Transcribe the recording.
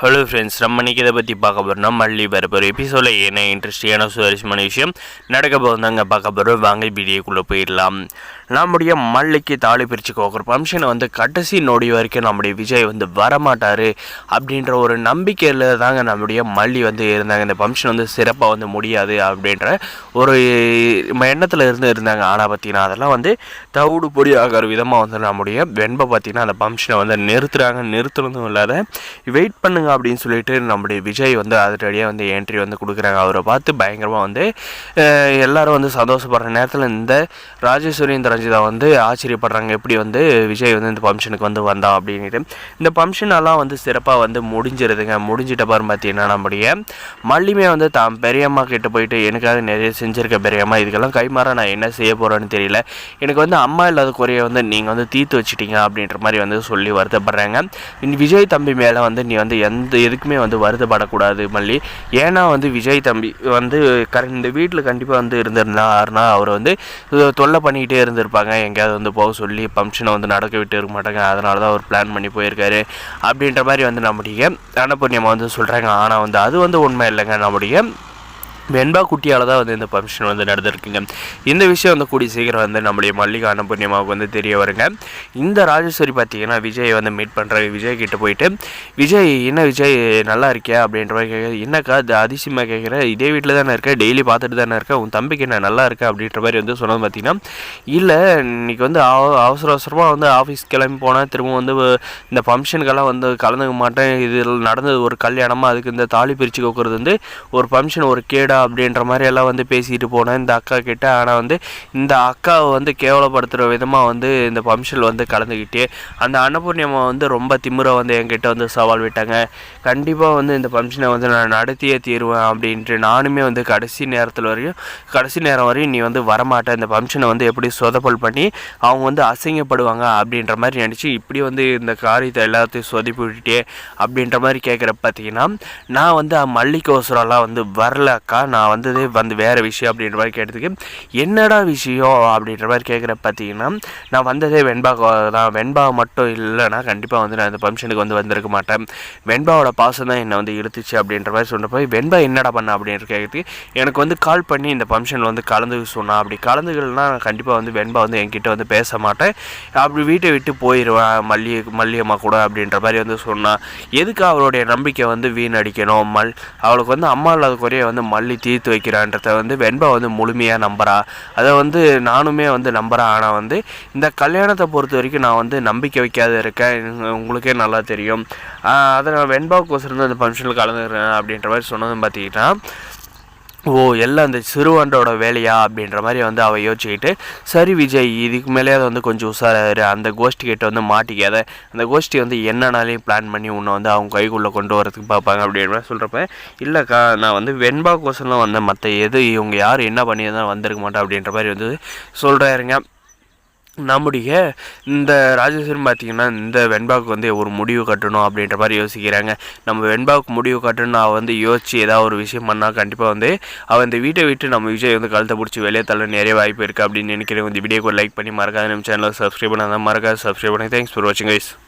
Hello friends, நம்ம இன்றைக்கி இதை பற்றி பார்க்க போகிறோம்னா மல்லி வரப்போகிற எபிசோடில் என்ன இன்ட்ரெஸ்டிங்கான சுவாரஸ்யமான விஷயம் நடக்க போகிறதாங்க பார்க்க போகிறோம். வாங்க வீடியோக்குள்ளே போயிடலாம். நம்முடைய மல்லிக்கு தாலி பிரித்து கோக்குற ஃபங்க்ஷனை கடைசி நொடி வரைக்கும் நம்முடைய விஜய் வரமாட்டார் அப்படின்ற ஒரு நம்பிக்கையில் தாங்க நம்முடைய மல்லி இருந்தாங்க. இந்த ஃபங்க்ஷன் சிறப்பாக முடியாது அப்படின்ற ஒரு எண்ணத்தில் இருந்தாங்க. ஆனால் பார்த்திங்கன்னா அதெல்லாம் தவிடு பொடி ஆகிற விதமாக நம்முடைய வெண்பை பார்த்திங்கன்னா அந்த ஃபங்க்ஷனை நிறுத்துகிறதும் இல்லாத வெயிட் பண்ணுங்க அப்படின்னு சொல்லிட்டு நம்முடைய விஜய் அதிரடியாக என்ட்ரி கொடுக்குறாங்க. அவரை பார்த்து பயங்கரமாக எல்லாரும் சந்தோஷப்படுற நேரத்தில் இந்த ராஜேஸ்வரி இந்த ரஞ்சிதா ஆச்சரியப்படுறாங்க. எப்படி விஜய் இந்த ஃபங்க்ஷனுக்கு வந்தா அப்படின்ட்டு. இந்த ஃபங்க்ஷனெல்லாம் சிறப்பாக முடிஞ்சிருதுங்க. முடிஞ்சிட்ட பாரு பார்த்தீங்கன்னா நம்முடைய மல்லிமே தான் பெரியம்மா கிட்ட போயிட்டு எனக்காக நிறைய செஞ்சுருக்க பெரியம்மா, இதுக்கெல்லாம் கைமாற நான் என்ன செய்ய போகிறேன்னு தெரியல, எனக்கு அம்மா இல்லாத குறைய நீங்கள் தீர்த்து வச்சிட்டீங்க அப்படின்ற மாதிரி சொல்லி வருத்தப்படுறாங்க. விஜய் தம்பி மேலே நீ எந்த எதுக்குமே வருத்தப்படக்கூடாது மல்லி. ஏன்னா விஜய் தம்பி இந்த வீட்டில் கண்டிப்பாக இருந்திருந்தாருன்னா அவர் தொல்லை பண்ணிக்கிட்டே இருந்திருப்பாங்க. எங்கேயாவது போக சொல்லி ஃபங்க்ஷனை நடக்க விட்டு இருக்க மாட்டாங்க. அதனால தான் அவர் பிளான் பண்ணி போயிருக்காரு அப்படின்ற மாதிரி நம்முடைய அன்னபூர்ணியம்மா சொல்கிறாங்க. ஆனால் அது உண்மை இல்லைங்க. நம்முடைய வெண்பா குட்டியால் தான் இந்த ஃபங்க்ஷன் நடந்திருக்குங்க. இந்த விஷயம் கூடி சீக்கிரம் நம்முடைய மல்லிகா அன்னபூர்ணியமாவுக்கு தெரிய வருங்க. இந்த ராஜேஸ்வரி பார்த்தீங்கன்னா விஜய் மீட் பண்ணுற விஜய் கிட்ட போயிட்டு, விஜய் என்ன விஜய் நல்லா இருக்கியா அப்படின்ற மாதிரி கேட்க, என்னக்கா அதிசயமாக கேட்குற, இதே வீட்டில் தானே இருக்க, டெய்லி பார்த்துட்டு தானே இருக்க, உன் தம்பிக்கு என்ன நல்லா இருக்கா அப்படின்ற மாதிரி சொன்னது பார்த்தீங்கன்னா, இல்லை இன்றைக்கி அவசரமாக ஆஃபீஸ் கிளம்பி போனால் திரும்ப இந்த ஃபங்க்ஷனுக்கெல்லாம் கலந்துக்க மாட்டேன், இதில் நடந்தது ஒரு கல்யாணமாக, அதுக்கு இந்த தாலி பிரித்து கோக்குறது ஒரு ஃபங்க்ஷன் ஒரு கேடா அப்படின்ற மாதிரி எல்லாம் பேசிட்டு போனேன் இந்த அக்கா கிட்ட. ஆனால் இந்த அக்காவை கேவலப்படுத்துகிற விதமாக இந்த ஃபங்க்ஷன் கலந்துக்கிட்டே அந்த அன்னபூர்ணியம்மா ரொம்ப திமிரை என்கிட்ட சவால் விட்டாங்க. கண்டிப்பாக இந்த ஃபங்க்ஷனை நான் நடத்தியே தீருவேன் அப்படின்ட்டு. நானுமே கடைசி நேரம் வரையும் நீ வரமாட்டேன், இந்த ஃபங்க்ஷனை எப்படி சொதப்பல் பண்ணி அவங்க அசிங்கப்படுவாங்க அப்படின்ற மாதிரி நினச்சி இப்படி இந்த காரியத்தை எல்லாத்தையும் சொதப்பி விட்டுட்டே அப்படின்ற மாதிரி கேட்குற பார்த்தீங்கன்னா, நான் மல்லிகோசரெல்லாம் வரல அக்கா, நான் வந்ததே வேறு விஷயம் அப்படின்ற மாதிரி கேட்டதுக்கு, என்னடா விஷயம் அப்படின்ற மாதிரி கேட்குற பார்த்தீங்கன்னா, நான் வந்ததே வெண்பாவை தான், வெண்பா மட்டும் இல்லைனா கண்டிப்பாக நான் இந்த ஃபங்க்ஷனுக்கு வந்திருக்க மாட்டேன், வெண்பாவோட பாசம் தான் என்னை இழுத்துச்சு அப்படின்ற மாதிரி சொன்னப்போ, வெண்பா என்னடா பண்ண அப்படின்ற கேட்குறதுக்கு, எனக்கு கால் பண்ணி இந்த ஃபங்க்ஷனில் கலந்துக்க சொன்னா, அப்படி கலந்துக்கலன்னா கண்டிப்பாக வெண்பா என்கிட்ட பேச மாட்டேன், அப்படி வீட்டை விட்டு போயிடுவேன் மல்லியம்மா கூட அப்படின்ற மாதிரி சொன்னான். எதுக்கு அவளுடைய நம்பிக்கை வீணடிக்கணும், அவளுக்கு அம்மா இல்லாத குறைய மல்லி தீர்த்து வைக்கிறான்றத வெண்பா முழுமையாக நம்புறா. அதை நானுமே நம்புகிறேன். ஆனால் இந்த கல்யாணத்தை பொறுத்த வரைக்கும் நான் நம்பிக்கை வைக்காத இருக்கேன், உங்களுக்கே நல்லா தெரியும். அதை நான் வெண்பாவுக்கோசரம் இந்த ஃபங்க்ஷனில் கலந்துக்கிறேன் அப்படின்ற மாதிரி சொன்னதும் பார்த்தீங்கன்னா, எல்லாம் அந்த சிறுவண்டோட வேலையா அப்படின்ற மாதிரி அவள் யோசிச்சுக்கிட்டு, சரி விஜய் இதுக்கு மேலே கொஞ்சம் உஷாராரு, அந்த கோஷ்டி கிட்ட மாட்டிக்காத, அந்த கோஷ்டி என்னன்னாலையும் பிளான் பண்ணி உன்னை அவங்க கைக்குள்ளே கொண்டு வரதுக்கு பார்ப்பாங்க அப்படின்ற மாதிரி சொல்கிறப்ப, இல்லைக்கா நான் வெண்பாக்கோசரம் மற்ற எது இவங்க யார் என்ன பண்ணி தான் வந்திருக்க மாட்டேன் அப்படின்ற மாதிரி சொல்கிறாருங்க. நம்முடைய இந்த ராஜேஸ்வரன் பார்த்திங்கன்னா இந்த வெண்பாவுக்கு ஒரு முடிவு கட்டணும் அப்படின்ற மாதிரி யோசிக்கிறாங்க. நம்ம வெண்பாவுக்கு முடிவு கட்டணும் அவள் யோசிச்சு ஏதாவது ஒரு விஷயம் பண்ணால் கண்டிப்பாக அவள் இந்த வீட்டை விட்டு நம்ம விஜய் கழுத்தை பிடிச்சி வெளியே தள்ள நிறைய வாய்ப்பு இருக்குது அப்படின்னு நினைக்கிறேன். இந்த வீடியோக்கு லைக் பண்ணி மறக்காத நம்ம சேனலை சப்ஸ்கிரைப் பண்ணாதான் மறக்காத சப்ஸ்கிரைப் பண்ணி. தேங்க்ஸ் ஃபார் வாட்சிங் கைஸ்.